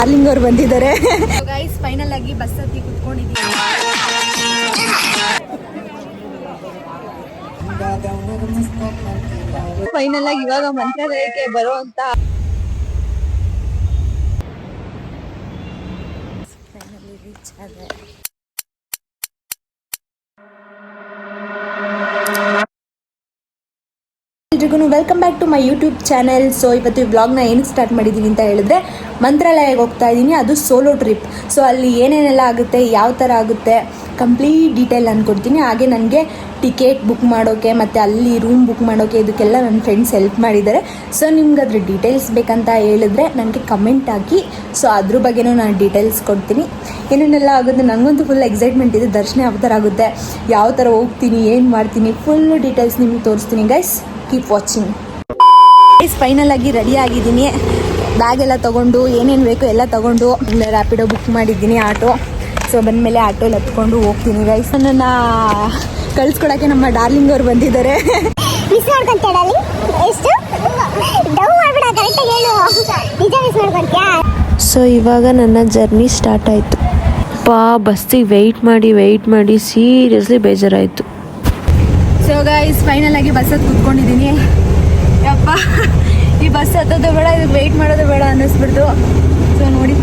Darling ಅವ್ರು ಬಂದಿದ್ದಾರೆ. Guys final ಆಗಿ ಬಸ್ ಹತ್ತಿ ಕುತ್ಕೊಂಡಿದ್ದೀವಿ. ಫೈನಲ್ ಆಗಿ ಇವಾಗ ಮಂತ್ರಾಲಯಕ್ಕೆ ಬರುವಂತ ಫೈನಲಿ ರೀಚ್ ಆದ್ರೆ. ಎಲ್ರಿಗೂ welcome back to my YouTube channel. So ಇವತ್ತು ವ್ಲಾಗ್ನ ಏನಕ್ಕೆ ಸ್ಟಾರ್ಟ್ ಮಾಡಿದ್ದೀನಿ ಅಂತ ಹೇಳಿದ್ರೆ, ಮಂತ್ರಾಲಯಕ್ಕೆ ಹೋಗ್ತಾ ಇದ್ದೀನಿ. ಅದು ಸೋಲೋ ಟ್ರಿಪ್. ಸೊ ಅಲ್ಲಿ ಏನೇನೆಲ್ಲ ಆಗುತ್ತೆ, ಯಾವ ಥರ ಆಗುತ್ತೆ, ಕಂಪ್ಲೀಟ್ ಡೀಟೇಲ್ ಅಂದ್ಕೊಡ್ತೀನಿ. ಹಾಗೆ ನನಗೆ ಟಿಕೆಟ್ ಬುಕ್ ಮಾಡೋಕ್ಕೆ ಮತ್ತು ಅಲ್ಲಿ ರೂಮ್ ಬುಕ್ ಮಾಡೋಕ್ಕೆ ಇದಕ್ಕೆಲ್ಲ ನನ್ನ ಫ್ರೆಂಡ್ಸ್ ಹೆಲ್ಪ್ ಮಾಡಿದ್ದಾರೆ. ಸೊ ನಿಮ್ಗೆ ಅದ್ರ ಡೀಟೇಲ್ಸ್ ಬೇಕಂತ ಹೇಳಿದ್ರೆ ನನಗೆ ಕಮೆಂಟ್ ಹಾಕಿ. ಸೊ ಅದ್ರ ಬಗ್ಗೆನೂ ನಾನು ಡೀಟೇಲ್ಸ್ ಕೊಡ್ತೀನಿ. ಏನೇನೆಲ್ಲ ಆಗುತ್ತೆ, ನನಗಂತೂ ಫುಲ್ ಎಕ್ಸೈಟ್ಮೆಂಟ್ ಇದೆ. ದರ್ಶನ ಯಾವ ಥರ ಆಗುತ್ತೆ, ಯಾವ ಥರ ಹೋಗ್ತೀನಿ, ಏನು ಮಾಡ್ತೀನಿ, ಫುಲ್ಲು ಡೀಟೇಲ್ಸ್ ನಿಮ್ಗೆ ತೋರಿಸ್ತೀನಿ. Guys keep watching. ಫೈನಲ್ ಆಗಿ ರೆಡಿ ಆಗಿದ್ದೀನಿ. ಬ್ಯಾಗ್ ಎಲ್ಲ ತೊಗೊಂಡು ಏನೇನು ಬೇಕು ಎಲ್ಲ ತೊಗೊಂಡು ರ್ಯಾಪಿಡೋ ಬುಕ್ ಮಾಡಿದ್ದೀನಿ, ಆಟೋ. ಸೊ ಬಂದಮೇಲೆ ಆಟೋಲ್ಲಿ ಹತ್ಕೊಂಡು ಹೋಗ್ತೀನಿ. ಗೈಸ್ ನನ್ನನ್ನು ಕಳಿಸ್ಕೊಡೋಕ್ಕೆ ನಮ್ಮ ಡಾರ್ಲಿಂಗ್ ಅವ್ರು ಬಂದಿದ್ದಾರೆ. ಸೊ ಇವಾಗ ನನ್ನ ಜರ್ನಿ ಸ್ಟಾರ್ಟ್ ಆಯಿತು. ಬಸ್ಸಿಗೆ ವೆಯ್ಟ್ ಮಾಡಿ ಸೀರಿಯಸ್ಲಿ ಬೇಜಾರಾಯಿತು. ಸೊ ಗೈಸ್ ಫೈನಲ್ ಆಗಿ ಬಸ್ ಹತ್ತು ಕುತ್ಕೊಂಡಿದ್ದೀನಿ. ಯಪ್ಪ, ಈ ಬಸ್ ಹತ್ತೋದು ಬೇಡ, ಇದಕ್ಕೆ ವೆಯ್ಟ್ ಮಾಡೋದು ಬೇಡ ಅನ್ನಿಸ್ಬಿಡ್ತು. ಸೊ ನೋಡಿ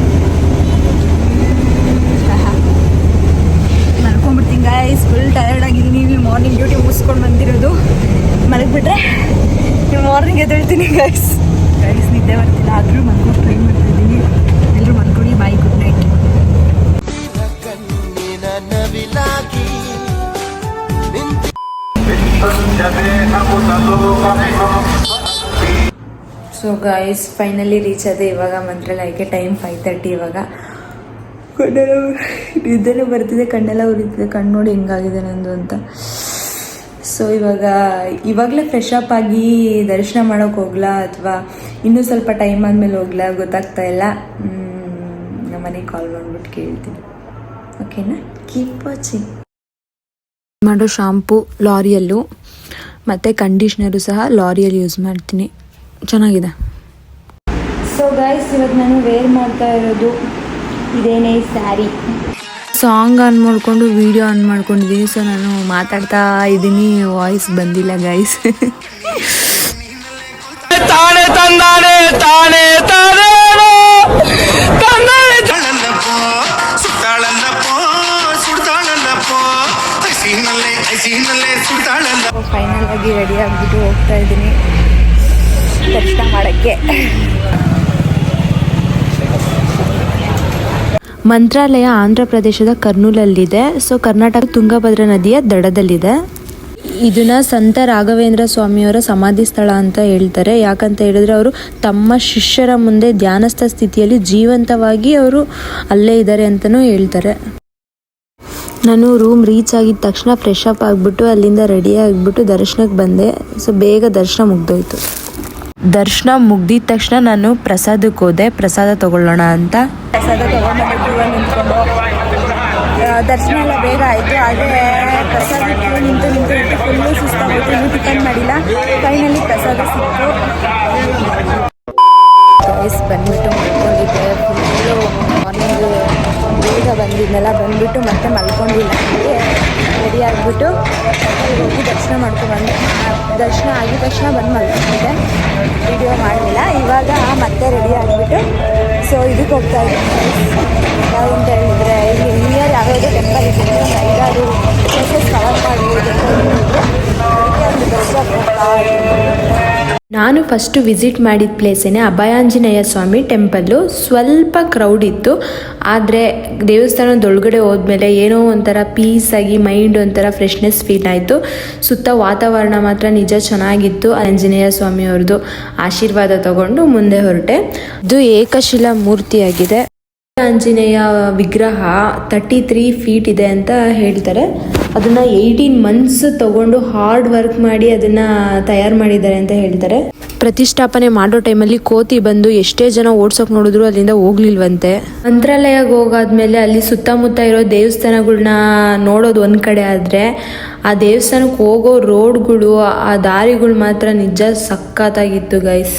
ಮಲ್ಕೊಂಡ್ಬಿಡ್ತೀನಿ ಗೈಸ್. ಫುಲ್ ಟಯರ್ಡ್ ಆಗಿದ್ದೀನಿ. ಮಾರ್ನಿಂಗ್ ಡ್ಯೂಟಿ ಮುಗಿಸ್ಕೊಂಡು ಬಂದಿರೋದು. ಮಲಗಿಬಿಟ್ರೆ ಮಾರ್ನಿಂಗ್ ಎದ್ದೇಳ್ತೀನಿ ಗೈಸ್. ನಿದ್ದೆ ಬರ್ತಿಲ್ಲ, ಆದರೂ ಮಲ್ಕೊಂಡು ಟ್ರೈ ಮಾಡ್ತಿದ್ದೀನಿ. ಎಲ್ಲರೂ ಮಲ್ಕೊಳ್ಳಿ. Bye, good night. So guys finally reach ಆದೆ ಇವಾಗ ಮಂತ್ರಾಲಯಕ್ಕೆ. ಟೈಮ್ 5:30 ಇವಾಗ. ನಿದ್ದೆನೂ ಬರ್ತಿದೆ, ಕಣ್ಣೆಲ್ಲ ಉರಿತಿದೆ. ಕಣ್ಣು ನೋಡಿ ಹೆಂಗಾಗಿದೆ ನಂದು ಅಂತ. ಸೊ ಇವಾಗಲೇ ಫ್ರೆಶ್ ಅಪ್ ಆಗಿ ದರ್ಶನ ಮಾಡೋಕೆ ಹೋಗ್ಲಾ ಅಥವಾ ಇನ್ನೂ ಸ್ವಲ್ಪ ಟೈಮ್ ಆದಮೇಲೆ ಹೋಗ್ಲಾ ಗೊತ್ತಾಗ್ತಾ ಇಲ್ಲ. ನಮ್ಮ ಮನೆಗೆ ಕಾಲ್ ಮಾಡಿಬಿಟ್ಟು ಕೇಳ್ತೀನಿ. ಓಕೆನಾ? Keep watching. ಮಾಡೋ ಶಾಂಪು ಲಾರಿಯಲ್ಲು ಮತ್ತು ಕಂಡೀಷ್ನರು ಸಹ ಲಾರಿಯಲ್ಲಿ ಯೂಸ್ ಮಾಡ್ತೀನಿ. ಚೆನ್ನಾಗಿದೆ. ಸೊ ಗೈಸ್ ಇವತ್ತು ನಾನು ವೇರ್ ಮಾಡ್ತಾ ಇರೋದು ಇದೇನೇ ಸ್ಯಾರಿ. ಸಾಂಗ್ ಆನ್ ಮಾಡಿಕೊಂಡು ವಿಡಿಯೋ ಆನ್ ಮಾಡ್ಕೊಂಡಿದ್ದೀನಿ. ಸೊ ನಾನು ಮಾತಾಡ್ತಾ ಇದ್ದೀನಿ, ವಾಯ್ಸ್ ಬಂದಿಲ್ಲ ಗೈಸ್. ತಾನೆ ತಂದಾನೆ ತಾನೆ ತಾನೇನೋ ಫೈನಲ್ ಆಗಿ ರೆಡಿ ಆಗಿಬಿಟ್ಟು ಹೋಗ್ತಾ ಇದ್ದೀನಿ ದರ್ಶನ ಮಾಡೋಕ್ಕೆ. ಮಂತ್ರಾಲಯ ಆಂಧ್ರ ಪ್ರದೇಶದ ಕರ್ನೂಲಲ್ಲಿದೆ. ಸೊ ಕರ್ನಾಟಕ ತುಂಗಭದ್ರಾ ನದಿಯ ದಡದಲ್ಲಿದೆ. ಇದನ್ನ ಸಂತ ರಾಘವೇಂದ್ರ ಸ್ವಾಮಿಯವರ ಸಮಾಧಿ ಸ್ಥಳ ಅಂತ ಹೇಳ್ತಾರೆ. ಯಾಕಂತ ಹೇಳಿದ್ರೆ ಅವರು ತಮ್ಮ ಶಿಷ್ಯರ ಮುಂದೆ ಧ್ಯಾನಸ್ಥ ಸ್ಥಿತಿಯಲ್ಲಿ ಜೀವಂತವಾಗಿ ಅವರು ಅಲ್ಲೇ ಇದ್ದಾರೆ ಅಂತಲೂ ಹೇಳ್ತಾರೆ. ನಾನು ರೂಮ್ ರೀಚ್ ಆಗಿದ ತಕ್ಷಣ ಫ್ರೆಶ್ ಅಪ್ ಆಗಿಬಿಟ್ಟು ಅಲ್ಲಿಂದ ರೆಡಿ ಆಗಿಬಿಟ್ಟು ದರ್ಶನಕ್ಕೆ ಬಂದೆ. ಸೊ ಬೇಗ ದರ್ಶನ ಮುಗ್ದೋಯ್ತು. ದರ್ಶನ ಮುಗ್ದಿದ ತಕ್ಷಣ ನಾನು ಪ್ರಸಾದಕ್ಕೆ ಹೋದೆ, ಪ್ರಸಾದ ತಗೊಳ್ಳೋಣ ಅಂತ. ಪ್ರಸಾದ ತಗೊಂಡು ನಿಂತ್ಕೊಂಡು ದರ್ಶನ ಎಲ್ಲ ಬೇಗ ಆಯಿತು. ಆದರೆ ಪ್ರಸಾದಕ್ಕೆ ನಿಂತು ಫುಲ್ಲು ಸುಸ್ತಾಗೋಯ್ತು. ಇನ್ನೂ ಟಿಫನ್ ಮಾಡಿಲ್ಲ. ಫೈನಲಿ ಪ್ರಸಾದ ಸಿಕ್ತು. ಗೈಸ್ ಬಂದ್ಬಿಟ್ಟು ಮಲ್ಕೊಂಡಿದ್ದೆ. ಫುಲ್ಲು ಮಾರ್ನಿಂಗ್ ಬೇಗ ಬಂದಿದ್ನೆಲ್ಲ ಬಂದುಬಿಟ್ಟು ಮತ್ತೆ ಮಲ್ಕೊಂಡಿಲ್ಲ. ರೆಡಿ ಆಗಿಬಿಟ್ಟು ಹೋಗಿ ದರ್ಶನ ಮಾಡ್ಕೊಂಡ್ಬಂದೆ. ದರ್ಶನ ಆಗಿದ ತಕ್ಷಣ ಬಂದು ಮಲ್ಕೊಂಡಿದ್ದೆ, ವಿಡಿಯೋ ಮಾಡಲಿಲ್ಲ. ಇವಾಗ ಮತ್ತೆ ರೆಡಿ ಆಗಿಬಿಟ್ಟು ಸೊ ಇದಕ್ಕೆ ಹೋಗ್ತಾ ಇದ್ದೀನಿ. ಯಾವುದು ಅಂತ ಹೇಳಿದರೆ ಇಲ್ಲಿ ನಿಯರ್ ಯಾವುದಾದ್ರು ಟೆಂಪಲ್ ಇದೆ, ಒಂದು 5-6 ಪ್ಲೇಸಸ್ ಕವರ್ ಮಾಡ್ಬೋದು ಅಂತ ಹೇಳಿದ್ರು. ಅದಕ್ಕೆ ಒಂದು ದರ್ಶನಕ್ಕೆ ಹೋಗ್ತಾ ಇದ್ದೀನಿ. ನಾನು ಫಸ್ಟು ವಿಸಿಟ್ ಮಾಡಿದ ಪ್ಲೇಸೇನೆ ಅಭಯಾಂಜನೇಯ ಸ್ವಾಮಿ ಟೆಂಪಲ್ಲು. ಸ್ವಲ್ಪ ಕ್ರೌಡ್ ಇತ್ತು, ಆದರೆ ದೇವಸ್ಥಾನದೊಳಗಡೆ ಹೋದ್ಮೇಲೆ ಏನೋ ಒಂಥರ ಪೀಸಾಗಿ ಮೈಂಡ್ ಒಂಥರ ಫ್ರೆಶ್ನೆಸ್ ಫೀಲ್ ಆಯಿತು. ಸುತ್ತ ವಾತಾವರಣ ಮಾತ್ರ ನಿಜ ಚೆನ್ನಾಗಿತ್ತು. ಆಂಜನೇಯ ಸ್ವಾಮಿಯವ್ರದ್ದು ಆಶೀರ್ವಾದ ತಗೊಂಡು ಮುಂದೆ ಹೊರಟೆ. ಇದು ಏಕಶಿಲಾ ಮೂರ್ತಿಯಾಗಿದೆ. ಆಂಜನೇಯ ವಿಗ್ರಹ 33 ಫೀಟ್ ಇದೆ ಅಂತ ಹೇಳ್ತಾರೆ. ಅದನ್ನು 18 months ತಗೊಂಡು ಹಾರ್ಡ್ ವರ್ಕ್ ಮಾಡಿ ಅದನ್ನು ತಯಾರು ಮಾಡಿದ್ದಾರೆ ಅಂತ ಹೇಳ್ತಾರೆ. ಪ್ರತಿಷ್ಠಾಪನೆ ಮಾಡೋ ಟೈಮಲ್ಲಿ ಕೋತಿ ಬಂದು ಎಷ್ಟೇ ಜನ ಓಡ್ಸೋಕೆ ನೋಡಿದ್ರು ಅಲ್ಲಿಂದ ಹೋಗ್ಲಿಲ್ವಂತೆ. ಮಂತ್ರಾಲಯಕ್ಕೆ ಹೋಗಾದ್ಮೇಲೆ ಅಲ್ಲಿ ಸುತ್ತಮುತ್ತ ಇರೋ ದೇವಸ್ಥಾನಗಳನ್ನ ನೋಡೋದು ಒಂದು ಕಡೆ ಆದರೆ, ಆ ದೇವಸ್ಥಾನಕ್ಕೆ ಹೋಗೋ ರೋಡ್ಗಳು, ಆ ದಾರಿಗಳು ಮಾತ್ರ ನಿಜ ಸಖತ್ತಾಗಿತ್ತು ಗೈಸ್.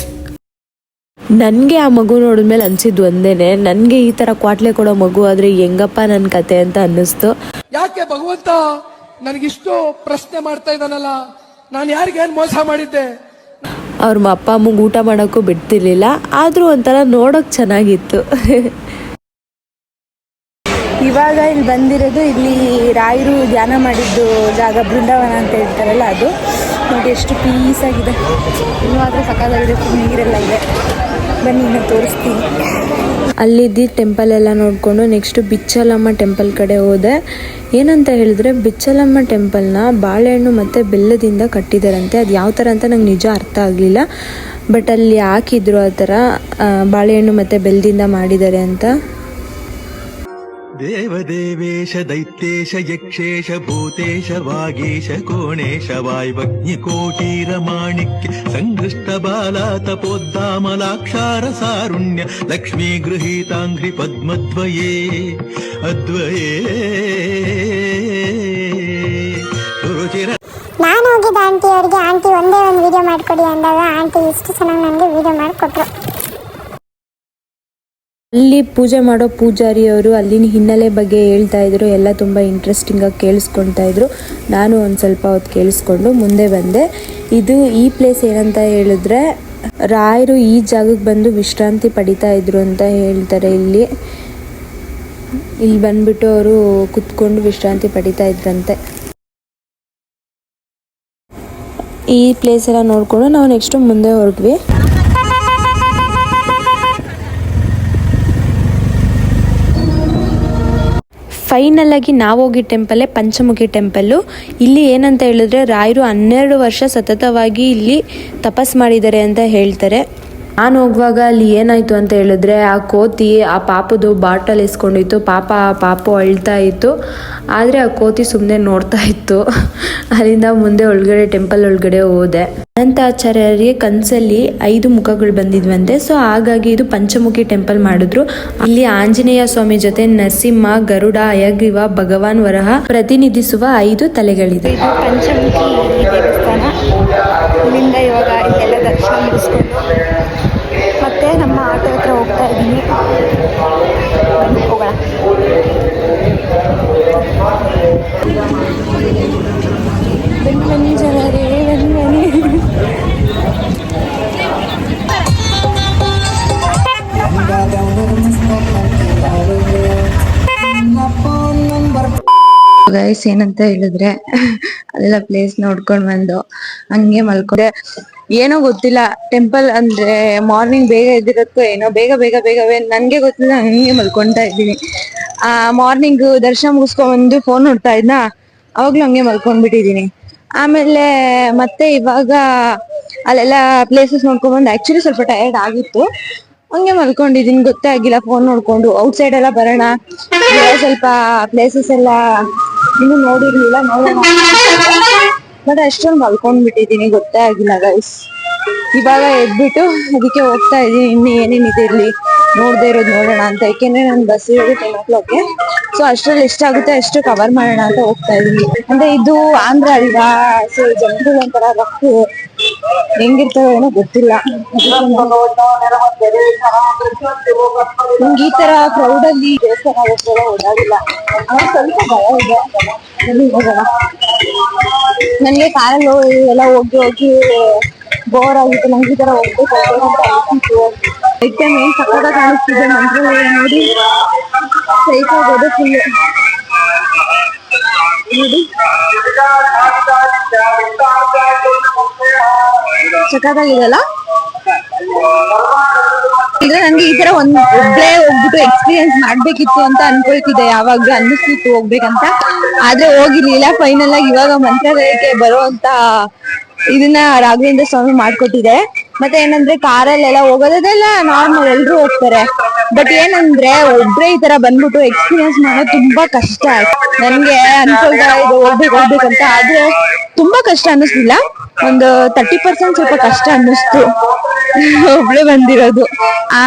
ನನಗೆ ಆ ಮಗು ನೋಡಿದ್ಮೇಲೆ ಅನಿಸಿದ್ದು ಒಂದೇನೆ, ನನಗೆ ಈ ಥರ ಕ್ವಾಟ್ಲೆ ಕೊಡೋ ಮಗು ಆದರೆ ಹೆಂಗಪ್ಪ ನನ್ನ ಕತೆ ಅಂತ ಅನ್ನಿಸ್ತು. ಯಾಕೆ ಭಗವಂತ ನನಗಿಷ್ಟು ಪ್ರಶ್ನೆ ಮಾಡ್ತಾ ಇದ್ದಾನಲ್ಲ, ನಾನು ಯಾರಿಗೇನು ಮೋಸ ಮಾಡಿದ್ದೆ? ಅವ್ರ ಅಪ್ಪ ಅಮ್ಮಗೆ ಊಟ ಮಾಡೋಕ್ಕೂ ಬಿಡ್ತಿರ್ಲಿಲ್ಲ, ಆದರೂ ಒಂಥರ ನೋಡೋಕೆ ಚೆನ್ನಾಗಿತ್ತು. ಇವಾಗ ಇಲ್ಲಿ ಬಂದಿರೋದು, ಇಲ್ಲಿ ರಾಯರು ಧ್ಯಾನ ಮಾಡಿದ್ದು ಜಾಗ ಬೃಂದಾವನ ಅಂತ ಹೇಳ್ತಾರಲ್ಲ ಅದು. ನೋಡಿ ಎಷ್ಟು ಪೀಸಾಗಿದೆ, ಇನ್ನೂ ಆದರೆ ಸಕ್ಕತ್ತಾಗಿದೆ, ನೀರೆಲ್ಲ ಇದೆ. ಬನ್ನಿ ಇನ್ನು ತೋರಿಸ್ತೀನಿ. ಅಲ್ಲಿದ್ದ ಟೆಂಪಲ್ ಎಲ್ಲ ನೋಡಿಕೊಂಡು ನೆಕ್ಸ್ಟು ಬಿಚ್ಚಲಮ್ಮ ಟೆಂಪಲ್ ಕಡೆ ಹೋದೆ. ಏನಂತ ಹೇಳಿದ್ರೆ ಬಿಚ್ಚಲಮ್ಮ ಟೆಂಪಲ್ನ ಬಾಳೆಹಣ್ಣು ಮತ್ತು ಬೆಲ್ಲದಿಂದ ಕಟ್ಟಿದ್ದಾರಂತೆ. ಅದು ಯಾವ ಥರ ಅಂತ ನಂಗೆ ನಿಜ ಅರ್ಥ ಆಗಲಿಲ್ಲ, ಬಟ್ ಅಲ್ಲಿ ಹಾಕಿದ್ರು ಆ ಥರ ಬಾಳೆಹಣ್ಣು ಮತ್ತು ಬೆಲ್ಲದಿಂದ ಮಾಡಿದ್ದಾರೆ ಅಂತ. ದೇವದೇವೇಶ ದೈತ್ಯೇಶ ಯಕ್ಷೇಶ ಭೂತೇಶ ವಾಗೀಶ ಕೋಣೇಶ ವಾಯ್ವಗ್ನಿಕೋಟೀರ ಮಾಣಿಕ್ಯ ಸಂಗೃಷ್ಟ ಬಾಲ ತಪೋದ್ದಾಮಲಾಕ್ಷಾರ ಸಾರುಣ್ಯ ಲಕ್ಷ್ಮೀ ಗೃಹೀತಾಂಘ್ರಿ ಪದ್ಮದ್ವಯೇ ಅದ್ವಯೇ ಸುರುಚಿರ. ನಾನು ಹೋಗಿದ್ದ ಆಂಟಿ ಅವರಿಗೆ, ಆಂಟಿ ಒಂದೇ ಒಂದು ವಿಡಿಯೋ ಮಾಡಿಕೊಡಿ ಅಂದಾಗ ಆಂಟಿ ಇಷ್ಟು ಚೆನ್ನಾಗಿ ನನಗೆ ವಿಡಿಯೋ ಮಾಡಿಕೊಟ್ರು. ಅಲ್ಲಿ ಪೂಜೆ ಮಾಡೋ ಪೂಜಾರಿಯವರು ಅಲ್ಲಿನ ಹಿನ್ನೆಲೆ ಬಗ್ಗೆ ಹೇಳ್ತಾ ಇದ್ರು, ಎಲ್ಲ ತುಂಬ ಇಂಟ್ರೆಸ್ಟಿಂಗಾಗಿ ಕೇಳಿಸ್ಕೊಳ್ತಾ ಇದ್ರು. ನಾನು ಒಂದು ಸ್ವಲ್ಪ ಹೊತ್ತು ಕೇಳಿಸ್ಕೊಂಡು ಮುಂದೆ ಬಂದೆ. ಈ ಪ್ಲೇಸ್ ಏನಂತ ಹೇಳಿದ್ರೆ ರಾಯರು ಈ ಜಾಗಕ್ಕೆ ಬಂದು ವಿಶ್ರಾಂತಿ ಪಡಿತಾ ಇದ್ರು ಅಂತ ಹೇಳ್ತಾರೆ. ಇಲ್ಲಿ ಬಂದ್ಬಿಟ್ಟು ಅವರು ಕುತ್ಕೊಂಡು ವಿಶ್ರಾಂತಿ ಪಡಿತಾ ಇದ್ರಂತೆ. ಈ ಪ್ಲೇಸ್ ಎಲ್ಲ ನೋಡಿಕೊಂಡು ನಾವು ನೆಕ್ಸ್ಟು ಮುಂದೆ ಹೊರಟ್ವಿ. ಫೈನಲ್ ಆಗಿ ನಾವು ಹೋಗಿ ಟೆಂಪಲ್ಲೇ ಪಂಚಮುಖಿ ಟೆಂಪಲ್ಲು. ಇಲ್ಲಿ ಏನಂತ ಹೇಳಿದ್ರೆ ರಾಯರು 12 ವರ್ಷ ಸತತವಾಗಿ ಇಲ್ಲಿ ತಪಸ್ ಮಾಡಿದ್ದಾರೆ ಅಂತ ಹೇಳ್ತಾರೆ. ನಾನು ಹೋಗುವಾಗ ಅಲ್ಲಿ ಏನಾಯಿತು ಅಂತ ಹೇಳಿದ್ರೆ ಆ ಕೋತಿ ಆ ಪಾಪದು ಬಾಟಲ್ ಇಸ್ಕೊಂಡಿತ್ತು. ಪಾಪು ಅಳ್ತಾ ಇತ್ತು, ಆದರೆ ಆ ಕೋತಿ ಸುಮ್ಮನೆ ನೋಡ್ತಾ ಇತ್ತು. ಅಲ್ಲಿಂದ ಮುಂದೆ ಒಳಗಡೆ ಟೆಂಪಲ್ ಒಳಗಡೆ ಹೋದೆ. ಅನಂತಾಚಾರ್ಯರಿಗೆ ಕನಸಲ್ಲಿ 5 ಮುಖಗಳು ಬಂದಿದ್ವಂತೆ. ಸೊ ಹಾಗಾಗಿ ಇದು ಪಂಚಮುಖಿ ಟೆಂಪಲ್ ಮಾಡಿದ್ರು. ಇಲ್ಲಿ ಆಂಜನೇಯ ಸ್ವಾಮಿ ಜೊತೆ ನರಸಿಂಹ, ಗರುಡ, ಹಯಗ್ರೀವ, ಭಗವಾನ್ ವರಹ ಪ್ರತಿನಿಧಿಸುವ 5 ತಲೆಗಳಿದೆ. ಇದು ಪಂಚಮುಖಿ ದೇವಸ್ಥಾನ. ಇಲ್ಲಿಂದ ಇವಾಗ ಇಲ್ಲೆಲ್ಲ ದರ್ಶನ ಮುಗಿಸ್ಕೊಂಡು ಮತ್ತೆ ನಮ್ಮ ಆಟೋ ಹತ್ರ ಹೋಗ್ತಾ ಇದ್ದೀನಿ. ಹೋಗೋಣ. ಬನ್ನಿ ಜನರೇ, ಬನ್ನಿ. ಗೈಸ್ ಏನಂತ ಹೇಳಿದ್ರೆ ಅದೆಲ್ಲ ಪ್ಲೇಸ್ ನೋಡ್ಕೊಂಡ್ ಬಂದು ಹಂಗೆ ಮಲ್ಕೊಂಡೆ. ಏನೋ ಗೊತ್ತಿಲ್ಲ, ಟೆಂಪಲ್ ಅಂದ್ರೆ ಮಾರ್ನಿಂಗ್ ಬೇಗ ಎದ್ದಿರೋದಕ್ಕೂ ಏನೋ ಬೇಗ ನನ್ಗೆ ಗೊತ್ತಿಲ್ಲ, ಹಂಗೆ ಮಲ್ಕೊಂತಾ ಇದ್ದೀನಿ. ಮಾರ್ನಿಂಗ್ ದರ್ಶನ ಮುಗಿಸ್ಕೊಂಡ್ಬಂದು ಫೋನ್ ನೋಡ್ತಾ ಇದ್ನ, ಅವಾಗ್ಲೂ ಹಂಗೆ ಮಲ್ಕೊಂಡ್ಬಿಟ್ಟಿದೀನಿ. ಆಮೇಲೆ ಮತ್ತೆ ಇವಾಗ ಅಲ್ಲೆಲ್ಲ ಪ್ಲೇಸಸ್ ನೋಡ್ಕೊಂಡ್ಬಂದು ಆಕ್ಚುಲಿ ಸ್ವಲ್ಪ ಟಯರ್ಡ್ ಆಗಿತ್ತು, ಹಂಗೆ ಮಲ್ಕೊಂಡಿದೀನಿ. ಗೊತ್ತೇ ಆಗಿಲ್ಲ, ಫೋನ್ ನೋಡ್ಕೊಂಡು ಔಟ್ಸೈಡ್ ಎಲ್ಲ ಬರೋಣ, ಸ್ವಲ್ಪ ಪ್ಲೇಸಸ್ ಎಲ್ಲ ಇನ್ನು ನೋಡಿರ್ಲಿಲ್ಲ, ನೋಡೋಣ, ಬಟ್ ಅಷ್ಟೊಂದು ಮಲ್ಕೊಂಡ್ಬಿಟ್ಟಿದೀನಿ, ಗೊತ್ತೇ ಆಗಿಲ್ಲ ಗೈಸ್. ಇವಾಗ ಎದ್ಬಿಟ್ಟು ಅದಕ್ಕೆ ಹೋಗ್ತಾ ಇದೀನಿ. ಇನ್ನು ಏನೇನಿದೆ ಇಲ್ಲಿ ನೋಡದೆ ಇರೋದು ನೋಡೋಣ ಅಂತ, ಯಾಕೆಂದ್ರೆ ನಾನು ಬಸ್ ಇರೋದು 10 o'clock. ಸೊ ಅಷ್ಟ್ರಲ್ಲಿ ಎಷ್ಟಾಗುತ್ತೆ ಅಷ್ಟು ಕವರ್ ಮಾಡೋಣ ಅಂತ ಹೋಗ್ತಾ ಇದೀನಿ. ಅಂದ್ರೆ ಇದು ಆಂಧ್ರ ಅಲ್ವಾ, ಸೊ ಜನರು ಒಂಥರ ರಫ್, ಹೆಂಗಿರ್ತಾರೋ ಏನೋ ಗೊತ್ತಿಲ್ಲ. ನಂಗೆ ಈ ತರ ಕ್ರೌಡ್ ಅಲ್ಲಿ ದೇವಸ್ಥಾನ ಹೋಗ್ತಾರೆ ಓಡಾಡಿಲ್ಲ, ಸ್ವಲ್ಪ ಭಯ ಇದೆ. ಹೋಗೋಣ. ನನ್ಗೆ ಕಾರಲ್ಲಿ ಎಲ್ಲ ಹೋಗಿ ಬೋರ್ ಆಗಿತ್ತು. ನಂಗೆ ಈ ತರ ಹೋಗ್ಬೇಕು ಅಂತ ಅನಿಸ್ತು. ಐಟಮ್ ಏನ್ ಸಕ್ಕತ್ತಾಗಿ ಕಾಣಿಸ್ತಿದೆ ಮಂತ್ರಾಲಯ ನೋಡಿ, ಸೈಕ್ ಆಗೋದು ಫುಲ್ ನೋಡಿ, ಸಕ್ಕತ್ತಾಗಿದೆಲ್ಲ. ಈಗ ನನ್ಗೆ ಈ ತರ ಒಬ್ಬಳೇ ಹೋಗ್ಬಿಟ್ಟು ಎಕ್ಸ್ಪೀರಿಯನ್ಸ್ ಮಾಡ್ಬೇಕಿತ್ತು ಅಂತ ಅನ್ಕೊಳ್ತಿದ್ದೆ, ಯಾವಾಗ ಅನ್ನಿಸ್ತಿತ್ತು ಹೋಗ್ಬೇಕಂತ, ಆದ್ರೆ ಹೋಗಿರ್ಲಿಲ್ಲ. ಫೈನಲ್ ಆಗಿ ಇವಾಗ ಮಂತ್ರಾಲಯಕ್ಕೆ ಬರುವಂತ ಇದನ್ನ ರಾಘವೇಂದ್ರ ಸ್ವಾಮಿ ಮಾಡ್ಕೊಟ್ಟಿದೆ. ಮತ್ತೆ ಏನಂದ್ರೆ ಕಾರಲ್ಲೆಲ್ಲ ಹೋಗೋದೆಲ್ಲ ನಾರ್ಮಲ್, ಎಲ್ರು ಹೋಗ್ತಾರೆ. ಬಟ್ ಏನಂದ್ರೆ ಒಬ್ರೇ ಈ ತರ ಬಂದ್ಬಿಟ್ಟು ಎಕ್ಸ್ಪೀರಿಯನ್ಸ್ ಮಾಡೋದು ತುಂಬಾ ಕಷ್ಟ. ನನ್ಗೆ ಅನ್ಕೊಳ್ತಾ ಇದು ಹೋಗ್ಬೇಕಂತ, ಆದ್ರೆ ತುಂಬಾ ಕಷ್ಟ ಅನ್ನಿಸ್ಲಿಲ್ಲ. ಒಂದು 30% ಸ್ವಲ್ಪ ಕಷ್ಟ ಅನ್ನಿಸ್ತು ಒಬ್ಳೆ ಬಂದಿರೋದು.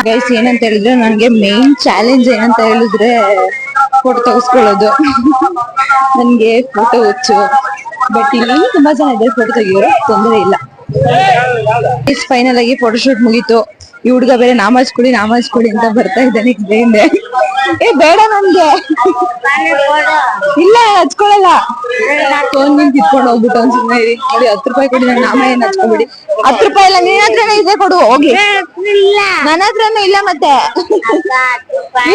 ಗೈಸ್ ಏನಂತ ಹೇಳಿದ್ರೆ ನನ್ಗೆ ಮೇನ್ ಚಾಲೆಂಜ್ ಏನಂತ ಹೇಳಿದ್ರೆ ಫೋಟೋ ತೆಗೆಸ್ಕೊಳ್ಳೋದು. ನನ್ಗೆ ಫೋಟೋ ಹುಚ್ಚು, ಬಟ್ ಇಲ್ಲಿ ತುಂಬಾ ಜನ ಇದ್ದಾರೆ ಫೋಟೋ ತೆಗಿಯೋರು, ತೊಂದರೆ ಇಲ್ಲ. ಫೈನಲ್ ಆಗಿ ಫೋಟೋ ಶೂಟ್ ಮುಗೀತು. ಈ ಹುಡ್ಗ ಬೇರೆ ನಾಮಾಜ್ಕೊಡಿ ಅಂತ ಬರ್ತಾ ಇದ್ದಾನೆ ಹಿಂದೆ. ಏ ಬೇಡ ನನ್ಗೆ, ಇಲ್ಲ ಹಚ್ಕೊಳಲ್ಲ. ಫೋನ್ ನಿಂತ ಇಟ್ಕೊಂಡು ಹೋಗ್ಬಿಟ್ಟು ಒಂದ್ ಸುಮ್ಮನೆ ಇರಿ. ನೋಡಿ 10 ರೂಪಾಯಿ ಕೊಡಿ, ನಂಗೆ ನಾಮ ಏನ್ ಹಚ್ಕೊಬಿಡಿ. 10 ರೂಪಾಯಿ ಇಲ್ಲ, ನಿನ್ ಹತ್ರನೇ ಇದೆ, ಕೊಡು ಹೋಗಿ. ನನ್ನ ಹತ್ರನೂ ಇಲ್ಲ ಮತ್ತೆ.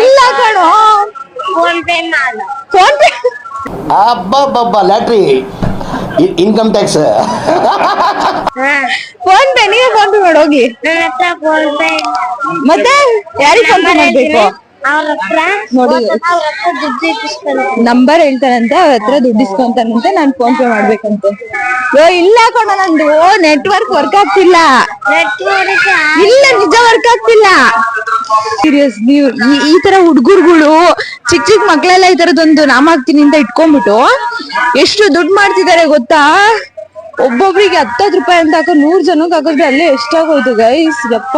ಇಲ್ಲ ಕಣೋ, ಫೋನ್ ಪೇ. ಅಬ್ಬಬ್ಬಬ್ಬ lottery income tax. PhonePe, ನೀವೇ ಫೋನ್ ಪೇ ಮಾಡೋಗಿ. ಮತ್ತೆ ಯಾರಿಗೆ ಫೋನ್ ಪೇ ಮಾಡ್ಬೇಕು? ನೋಡಿ ನಂಬರ್ ಹೇಳ್ತಾನಂತೆ, ಅವ್ರ ಹತ್ರ ದುಡ್ಡು ಇಸ್ಕೊಂತಾನಂತೆ, ನಾನ್ ಫೋನ್ ಪೇ ಮಾಡ್ಬೇಕಂತೆ. ಇಲ್ಲ ಕಣ, ನಂದು ನೆಟ್ವರ್ಕ್ ವರ್ಕ್ ಆಗ್ತಿಲ್ಲ. ಇಲ್ಲ, ನಿಜ ವರ್ಕ್ ಆಗ್ತಿಲ್ಲ. ಸೀರಿಯಸ್, ನೀವು ಈ ತರ ಹುಡ್ಗುರ್ಗಳು ಚಿಕ್ಕ ಮಕ್ಳೆಲ್ಲ ಈ ತರದೊಂದು ನಾಮ ಹಾಕ್ತೀನಿ ಅಂತ ಇಟ್ಕೊಂಡ್ಬಿಟ್ಟು ಎಷ್ಟು ದುಡ್ಡು ಮಾಡ್ತಿದ್ದಾರೆ ಗೊತ್ತಾ? ಒಬ್ಬೊಬ್ರಿಗೆ 10 ರೂಪಾಯಿ ಅಂತ ಹಾಕೋ 100 ಜನಕ್ಕೆ ಹಾಕಿದ್ರೆ ಅಲ್ಲೇ ಎಷ್ಟಾಗೋಯ್ತು ಗೈಸ್. ಯಪ್ಪ,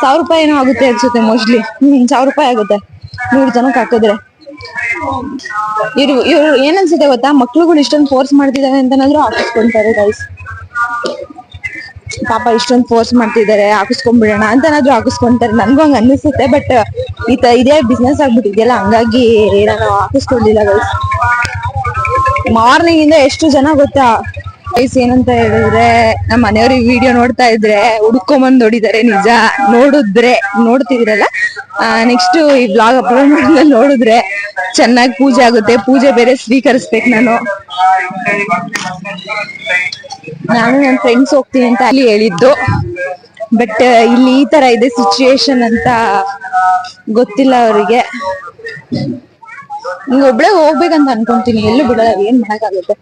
1000 ರೂಪಾಯಿ ಏನೋ ಆಗುತ್ತೆ ಅನ್ಸುತ್ತೆ ಮೋಸ್ಟ್ಲಿ. 1000 ರೂಪಾಯಿ ಆಗುತ್ತೆ 100 ಜನಕ್ಕೆ ಹಾಕಿದ್ರೆ. ಇವ್ರು ಏನನ್ಸುತ್ತೆ ಗೊತ್ತಾ, ಮಕ್ಳುಗಳು ಇಷ್ಟೊಂದು ಫೋರ್ಸ್ ಮಾಡ್ತಿದ್ದಾರೆ ಅಂತನಾದ್ರೂ ಹಾಕಿಸ್ಕೊಂತಾರೆ ಗೈಸ್. ಪಾಪ ಇಷ್ಟೊಂದು ಫೋರ್ಸ್ ಮಾಡ್ತಿದ್ದಾರೆ, ಹಾಕಿಸ್ಕೊಂಡ್ಬಿಡೋಣ ಅಂತನಾದ್ರೂ ಹಾಕಿಸ್ಕೊಂತಾರೆ. ನನ್ಗೂ ಹಂಗ ಅನಿಸುತ್ತೆ. ಬಟ್ ಇದೇ ಬಿಸ್ನೆಸ್ ಆಗ್ಬಿಟ್ಟಿದೆಯಲ್ಲ, ಹಂಗಾಗಿ ನಾನು ಹಾಕಿಸ್ಕೊಂಡಿಲ್ಲ ಗೈಸ್. ಮಾರ್ನಿಂಗ್ ಇಂದ ಎಷ್ಟು ಜನ ಗೊತ್ತಾ ಗೈಸ್, ಏನಂತ ಹೇಳಿದ್ರೆ, ನಮ್ಮ ಮನೆಯವ್ರಿಗೆ ವಿಡಿಯೋ ನೋಡ್ತಾ ಇದ್ರೆ ಹುಡ್ಕೊಂಬಂದ್ ನೋಡಿದಾರೆ. ನಿಜ ನೋಡ್ತಿದ್ರಲ್ಲ, ನೆಕ್ಸ್ಟ್ ಈ ಬ್ಲಾಗ್ ಅಪ್ಲೋಡ್ ಮಾಡಿದ್ರೆ ನೋಡಿದ್ರೆ ಚೆನ್ನಾಗಿ ಪೂಜೆ ಆಗುತ್ತೆ. ಪೂಜೆ ಬೇರೆ ಸ್ವೀಕರಿಸ್ಬೇಕು ನಾನು ನನ್ನ ಫ್ರೆಂಡ್ಸ್ ಹೋಗ್ತೀನಿ ಅಂತ ಅಲ್ಲಿ ಹೇಳಿದ್ದು. ಬಟ್ ಇಲ್ಲಿ ಈ ತರ ಇದೆ ಸಿಚುಯೇಷನ್ ಅಂತ ಗೊತ್ತಿಲ್ಲ ಅವರಿಗೆ. ಹಿಂಗ ಒಬ್ಳೆ ಹೋಗ್ಬೇಕಂತ ಅನ್ಕೊಂತೀನಿ, ಎಲ್ಲೂ ಬಿಡಲ್ಲ. ಏನ್ ಮಾಡಕ್ಕಾಗುತ್ತೆ,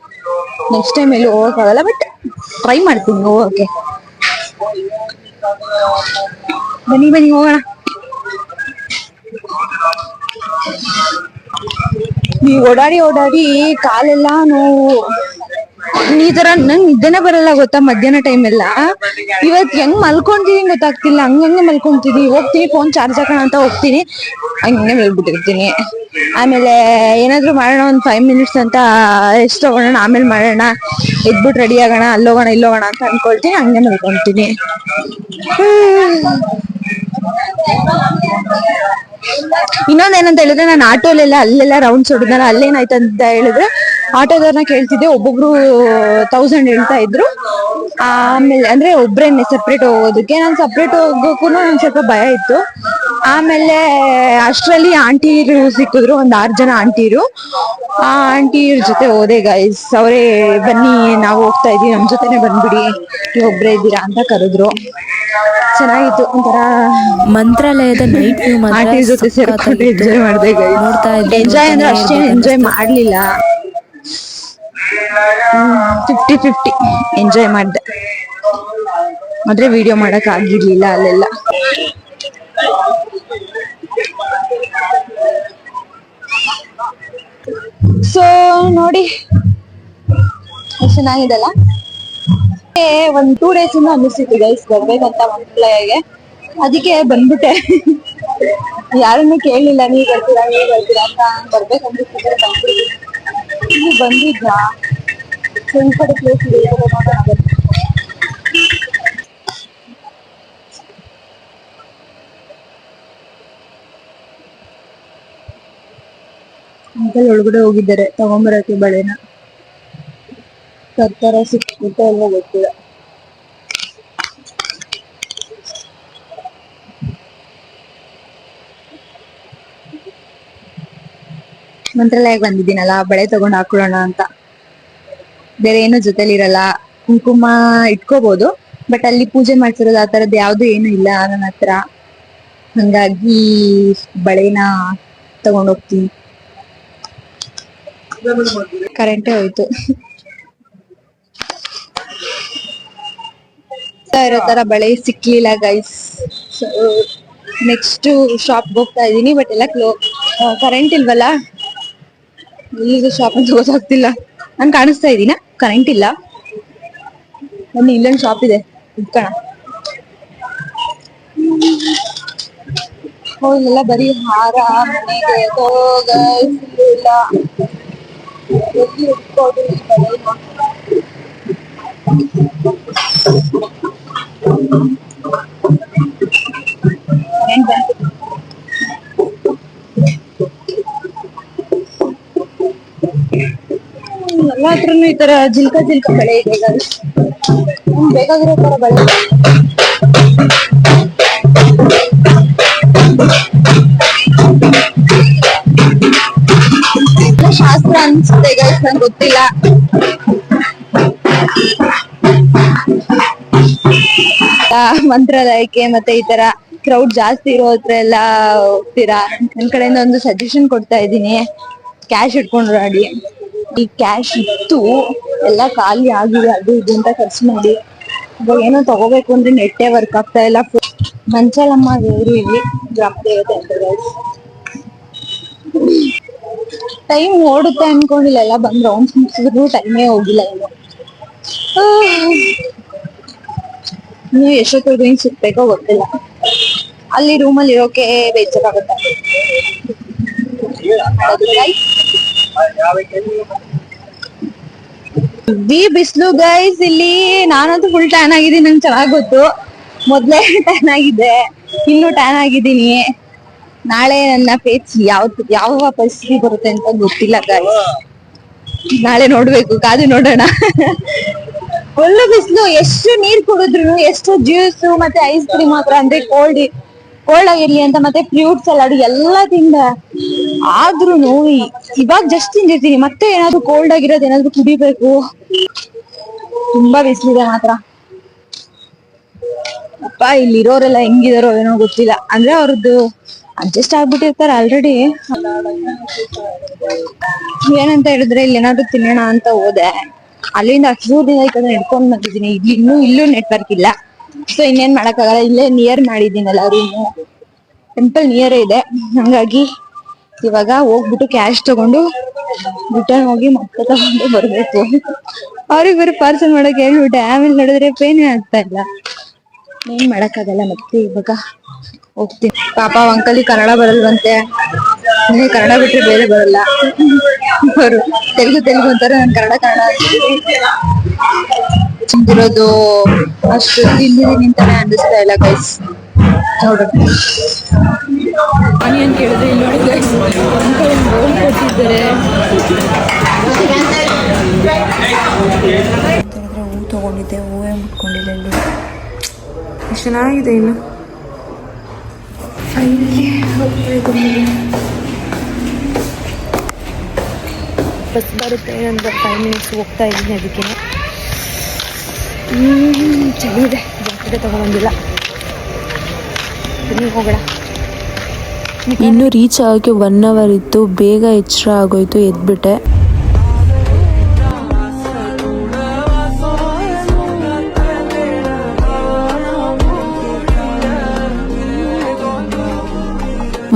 ನೆಕ್ಸ್ಟ್ ಟೈಮ್ ಎಲ್ಲೂ ಹೋಗಕ್ಕಾಗಲ್ಲ. ಬಟ್ ಟ್ರೈ ಮಾಡ್ತೀನಿ ಹೋಗಕ್ಕೆ. ಬನ್ನಿ ಹೋಗೋಣ. ಈ ಓಡಾಡಿ ಕಾಲೆಲ್ಲ ನೋವು. ಈ ತರ ನಂಗ್ ನಿದ್ದೆನೆ ಬರಲ್ಲ ಗೊತ್ತಾ ಮಧ್ಯಾಹ್ನ ಟೈಮ್ ಎಲ್ಲ. ಇವತ್ ಹೆಂಗ್ ಮಲ್ಕೊಂತೀನಿ ಗೊತ್ತಾಗ್ತಿಲ್ಲ, ಹಂಗಂಗೆ ಮಲ್ಕೊಂತೀನಿ. ಹೋಗ್ತೀನಿ ಫೋನ್ ಚಾರ್ಜ್ ಹಾಕೋಣ ಅಂತ ಹೋಗ್ತೀನಿ, ಹಂಗೆ ಮಲ್ಬಿಟ್ಟಿರ್ತೀನಿ. ಆಮೇಲೆ ಏನಾದ್ರು ಮಾಡೋಣ, ಒಂದ್ 5 ಮಿನಿಟ್ಸ್ ಅಂತ ರೆಸ್ಟ್ ತಗೋಣ, ಆಮೇಲೆ ಮಾಡೋಣ, ಎದ್ಬಿಟ್ಟು ರೆಡಿ ಆಗೋಣ, ಅಲ್ಲೋಗೋಣ ಇಲ್ಲೋಗೋಣ ಅಂತ ಅನ್ಕೊಳ್ತೀನಿ, ಹಂಗೆ ಮಲ್ಕೊಂತೀನಿ. ಇನ್ನೊಂದೇನಂತ ಹೇಳಿದ್ರೆ, ನಾನು ಆಟೋಲೆಲ್ಲ ಅಲ್ಲೆಲ್ಲ ರೌಂಡ್ಸ್ ಹೊಡೆದ್ನಲ್ಲ, ಅಲ್ಲೇನಾಯ್ತು ಅಂತ ಹೇಳಿದ್ರೆ, ಆಟೋದವ್ರನ್ನ ಕೇಳ್ತಿದ್ದೆ, ಒಬ್ಬೊಬ್ರು 1000 ಹೇಳ್ತಾ ಇದ್ರು. ಆಮೇಲೆ ಅಂದ್ರೆ ಒಬ್ರೇನೆ ಸಪ್ರೇಟ್ ಹೋಗೋದಕ್ಕೆ, ನಾನು ಸಪ್ರೇಟ್ ಹೋಗೋಕ್ಕೂ ನಂಗೆ ಸ್ವಲ್ಪ ಭಯ ಇತ್ತು. ಆಮೇಲೆ ಅಷ್ಟರಲ್ಲಿ ಆಂಟಿರು ಸಿಕ್ಕಿದ್ರು, ಒಂದ್ 6 ಜನ ಆಂಟಿರು. ಆ ಆಂಟಿರ್ ಜೊತೆ ಹೋದೆ ಗೈಸ್. ಅವರೇ ಬನ್ನಿ ನಾವು ಹೋಗ್ತಾ ಇದೀವಿ, ನಮ್ ಜೊತೆನೆ ಬಂದ್ಬಿಡಿ, ನೀವು ಒಬ್ರೇ ಇದ್ದೀರಾ ಅಂತ ಕರೆದ್ರು. ಚೆನ್ನಾಗಿತ್ತು ಒಂಥರ. ಮಂತ್ರಾಲಯದ ನೈಟ್ ವ್ಯೂ ಆಂಟಿ ಜೊತೆ ಸೇರ್ಕೊಂಡು ಎಂಜಾಯ್ ಮಾಡಿದೆ ಗೈಸ್. ಎಂಜಾಯ್ ಅಂದ್ರೆ ಅಷ್ಟೇನು ಎಂಜಾಯ್ ಮಾಡ್ಲಿಲ್ಲ, 50-50 ಎಂಜಾಯ್ ಮಾಡಿದೆ. ಆದ್ರೆ ವಿಡಿಯೋ ಮಾಡಕ್ ಆಗಿರ್ಲಿಲ್ಲ ಅಲ್ಲೆಲ್ಲ. ಸೊ ನೋಡಿ ಚೆನ್ನಾಗಿದಲ್ಲ. ಒಂದ್ 2 days ಇಂದ ಅನ್ನಿಸ್ತಿತ್ತು ಗೈಸ್ ಬರ್ಬೇಕಂತ ಮಂತ್ರಾಲಯಗೆ, ಅದಕ್ಕೆ ಬಂದ್ಬಿಟ್ಟೆ. ಯಾರನ್ನು ಕೇಳಲಿಲ್ಲ, ನೀವ್ ಬರ್ತೀರಾ ಅಂತ. ಬರ್ಬೇಕಂದಿದ್ರೆ ಬಂದಿದ್ದ ಸ್ವಲ್ಪ ಪ್ಲೇಸ್ ಇದೆ ಅಂಕಲ್ ಒಳಗಡೆ ಹೋಗಿದ್ದಾರೆ ತಗೊಂಬರಕ್ಕೆ ಬಳೆನ. ತರ್ತಾರ ಸಿಕ್ಬಿಟ್ಟು ಎಲ್ಲ ಗೊತ್ತಿಲ್ಲ. ಮಂತ್ರಾಲಯಕ್ಕೆ ಬಂದಿದ್ದೀನಲ್ಲ, ಬಳೆ ತಗೊಂಡ್ ಹಾಕೊಳ್ಳೋಣ ಅಂತ. ಬೇರೆ ಏನು ಜೊತೆಲಿ ಇರಲ್ಲ, ಕುಂಕುಮ ಇಟ್ಕೋಬಹುದು, ಬಟ್ ಅಲ್ಲಿ ಪೂಜೆ ಮಾಡ್ತಿರೋದು ಆ ತರದ್ದು ಯಾವ್ದು ಏನು ಇಲ್ಲ ನನ್ನ ಹತ್ರ. ಹಂಗಾಗಿ ಬಳೆನ ತಗೊಂಡ್ ಹೋಗ್ತೀನಿ. ಕರೆಂಟೇ ಹೋಯ್ತು. ಇರೋ ತರ ಬಳೆ ಸಿಕ್ಲಿಲ್ಲ ಗೈಸ್. ನೆಕ್ಸ್ಟ್ ಶಾಪ್ ಹೋಗ್ತಾ ಇದೀನಿ, ಬಟ್ ಎಲ್ಲ ಕರೆಂಟ್ ಇಲ್ವಲ್ಲ, ಎಲ್ಲಿಗೆ ಶಾಪ್ ಅಂತ ಗೊತ್ತಾಗ್ತಿಲ್ಲ. ನಾನ್ ಕಾಣಿಸ್ತಾ ಇದೀನ, ಕರೆಂಟ್ ಇಲ್ಲ. ಬನ್ನಿ, ಇಲ್ಲೊಂದು ಶಾಪ್ ಇದೆ, ಇಟ್ಕೋಣ. ಇಲ್ಲೆಲ್ಲ ಬರೀ ಹಾರ, ಮನೆಗೆ ಇಲ್ಲ, ಎಲ್ಲಿ ಇಟ್ಕೋದು ಈ ಬಳೆನ. ಹತ್ರನು ಈ ತರ ಜಿಲ್ಕ ಬೆಳೆ ಇದೆ guys. ನಮ್ಗ್ ಬೇಕಾಗಿರೋ ತರ ಬೆಳೆ ಇದೆ. ಶಾಸ್ತ್ರ ಅನ್ಸುತ್ತೆ ಗೈಸ್, ನಂಗೆ ಗೊತ್ತಿಲ್ಲ. ಮಂತ್ರಾಲಯಕ್ಕೆ ಮತ್ತೆ ಈ ತರ ಕ್ರೌಡ್ ಜಾಸ್ತಿ ಇರೋ ಹತ್ರ ಎಲ್ಲ ಹೋಗ್ತೀರಾ? ನನ್ ಕಡೆಯಿಂದ ಒಂದು ಸಜೆಷನ್ ಕೊಡ್ತಾ ಇದ್ದೀನಿ, ಕ್ಯಾಶ್ ಇಟ್ಕೊಂಡು ಓಡಾಡಿ. ಈ ಕ್ಯಾಶ್ ಇತ್ತು ಎಲ್ಲ ಖಾಲಿ ಆಗಿದೆ, ಅದು ಇದು ಅಂತ ಖರ್ಚು ಮಾಡಿ ಇವಾಗ ಏನೋ ತಗೋಬೇಕು ಅಂದ್ರೆ ನೆಟ್ಟೆ ವರ್ಕ್ ಆಗ್ತಾ ಇಲ್ಲ. ಮಂಚಲಮ್ಮ ದೇವರು ಇಲ್ಲಿ ಗ್ರಾಮ ದೇವತೆ ಅಂತ ಗೈಸ್. ಟೈಮ್ ಓಡುತ್ತೆ ಅನ್ಕೊಂಡಿಲ್ಲ, ಎಲ್ಲ ಬಂದ್ ರೌಂಡ್ಸ್ ಮುಗಿಸಿದ್ರು ಟೈಮೇ ಹೋಗಿಲ್ಲ ಇನ್ನು. ನೀವು ಎಷ್ಟೊತ್ತಿಗೆ ಹಿಂಗ್ ಸಿಗ್ಬೇಕೋ ಗೊತ್ತಿಲ್ಲ. ಅಲ್ಲಿ ರೂಮಲ್ಲಿ ಇರೋಕೆ ಬೇಜಾರಾಗುತ್ತೆ. ಬಿಸ್ಲು ಗೈಸ್ ಇಲ್ಲಿ. ನಾನಂತೂ ಫುಲ್ ಟ್ಯಾನ್ ಆಗಿದ್ದೀನಿ, ನಂಗೆ ಚೆನ್ನಾಗ್ ಗೊತ್ತು. ಮೊದ್ಲೇ ಟ್ಯಾನ್ ಆಗಿದೆ, ಇನ್ನು ಟ್ಯಾನ್ ಆಗಿದ್ದೀನಿ. ನಾಳೆ ನನ್ನ ಫೇಸ್ ಯಾವ ಪರಿಸ್ಥಿತಿ ಬರುತ್ತೆ ಅಂತ ಗೊತ್ತಿಲ್ಲ ಗೈಸ್. ನಾಳೆ ನೋಡ್ಬೇಕು, ಕಾದು ನೋಡೋಣ. ಒಳ್ಳೆ ಬಿಸಿಲು, ಎಷ್ಟು ನೀರ್ ಕುಡಿದ್ರು, ಎಷ್ಟು ಜ್ಯೂಸ್ ಮತ್ತೆ ಐಸ್ ಕ್ರೀಮ್ ಮಾತ್ರ ಅಂದ್ರೆ ಕೋಲ್ಡ್ ಆಗಿರ್ಲಿ ಅಂತ ಮತ್ತೆ ಫ್ರೂಟ್ ಸಲಾಡ್ ಎಲ್ಲ ತಿಂದ. ಆದ್ರೂನು ಇವಾಗ ಜಸ್ಟ್ ತಿಂದಿರ್ತೀನಿ, ಮತ್ತೆ ಏನಾದ್ರು ಕೋಲ್ಡ್ ಆಗಿರೋದು ಏನಾದ್ರು ಕುಡಿಬೇಕು. ತುಂಬಾ ಬಿಸಿಲಿದೆ ಮಾತ್ರ. ಅಪ್ಪ ಇಲ್ಲಿರೋರೆಲ್ಲ ಹೆಂಗಿದಾರೋ ಏನೋ ಗೊತ್ತಿಲ್ಲ, ಅಂದ್ರೆ ಅವ್ರದ್ದು ಅಡ್ಜಸ್ಟ್ ಆಗ್ಬಿಟ್ಟಿರ್ತಾರೆ ಆಲ್ರೆಡಿ. ಏನಂತ ಹೇಳಿದ್ರೆ ಇಲ್ಲಿ ಏನಾದ್ರು ತಿನ್ನೋಣ ಅಂತ ಹೋದೆ, ಅಲ್ಲಿಂದ ಅಷ್ಟು ದೂರದಿಂದ ಈ ಕಡೆ ನಡ್ಕೊಂಡ್ ಬಂದಿದ್ದೀನಿ. ಇಲ್ಲೂ ನೆಟ್ವರ್ಕ್ ಇಲ್ಲ, ಸೊ ಇನ್ನೇನ್ ಮಾಡಕ್ಕಾಗಲ್ಲ. ಇಲ್ಲೇ ನಿಯರ್ ಮಾಡಿದ್ದೀನಲ್ಲ ರೂಮು, ಟೆಂಪಲ್ ನಿಯರ್ ಇದೆ. ಹಂಗಾಗಿ ಇವಾಗ ಹೋಗ್ಬಿಟ್ಟು ಕ್ಯಾಶ್ ತಗೊಂಡು ರಿಟರ್ನ್ ಹೋಗಿ ಮತ್ತೆ ತಗೊಂಡು ಬರ್ಬೇಕು. ಅವ್ರಿಗೆ ಬೇರೆ ಪಾರ್ಸಲ್ ಮಾಡಕ್ ಹೇಳ್ಬಿಟ್ಟೆ, ಆಮೇಲೆ ನೋಡಿದ್ರೆ ಪೇನೇ ಆಗ್ತಾ ಇಲ್ಲ. ಏನ್ ಮಾಡಕ್ಕಾಗಲ್ಲ. ಮತ್ತೆ ಇವಾಗ ಹೋಗ್ತೀನಿ. ಪಾಪ ಅಂಕಲ್ ಕನ್ನಡ ಬರಲ್ವಂತೆ, ಕನ್ನಡ ಬಿಟ್ರೆ ಬೇರೆ ಬರಲ್ಲ. ಅವರು ತೆಲುಗು ಅಂತಾರೆ, ನಾನು ಕನ್ನಡ ಚಿಂತಿರೋದು ಅಷ್ಟು ತಿಂದಿದ್ದೀನಿ ಅಂತಾನೆ ಅನ್ನಿಸ್ತಾ ಇಲ್ಲ ಗೈಸ್. ನೋಡೋಣ. ಆನಿಯನ್ ಕೇಳಿದ್ರೆ ಇಲ್ಲಿ ನೋಡಿ ಗೈಸ್, ಕೊಟ್ಟಿದ್ದಾರೆ. ಹೂ ತಗೊಂಡಿದ್ದೆ, ಹೂವೇ ಮುಟ್ಕೊಂಡಿಲ್ಲ. ಇಲ್ಲಿ ಎಷ್ಟು ಚೆನ್ನಾಗಿದೆ. ಇನ್ನು ಬಸ್ ಬರುತ್ತೆ ಒಂದು 5 ಮಿನಿಟ್ಸ್, ಹೋಗ್ತಾ ಇದ್ದೀನಿ. ಅದಕ್ಕೆ ಚೆನ್ನಾಗಿದೆ. ಜಾಕೆಟ್ ತಗೊಂಡಿಲ್ಲ, ಹೋಗೋಣ. ಇನ್ನು ರೀಚ್ ಆಗೋಕ್ಕೆ 1 ಅವರ್ ಇತ್ತು. ಬೇಗ ಎಚ್ಚರ ಆಗೋಯ್ತು, ಎದ್ಬಿಟ್ಟೆ.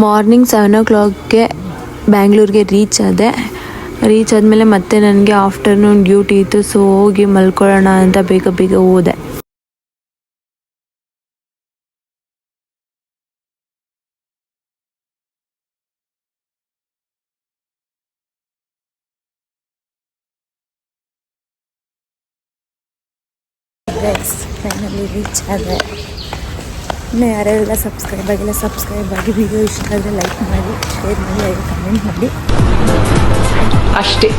ಮಾರ್ನಿಂಗ್ 7 o'clockಗೆ ಬ್ಯಾಂಗ್ಳೂರಿಗೆ ರೀಚ್ ಆದಮೇಲೆ ಮತ್ತೆ ನನಗೆ ಆಫ್ಟರ್ನೂನ್ ಡ್ಯೂಟಿ ಇತ್ತು. ಸೊ ಹೋಗಿ ಮಲ್ಕೊಳ್ಳೋಣ ಅಂತ ಬೇಗ ಹೋದೆ. ಫೈನಲಿ ರೀಚ್ ಆದೆ. ಇನ್ನು ಯಾರ್ಯಾರೆಲ್ಲ ಸಬ್ಸ್ಕ್ರೈಬ್ ಆಗಿ ವಿಡಿಯೋ ಇಷ್ಟ ಆದರೆ ಲೈಕ್ ಮಾಡಿ, ಶೇರ್ ಮಾಡಿ, ಹಾಗೆ ಕಮೆಂಟ್ ಮಾಡಿ. ಅಷ್ಟೇ.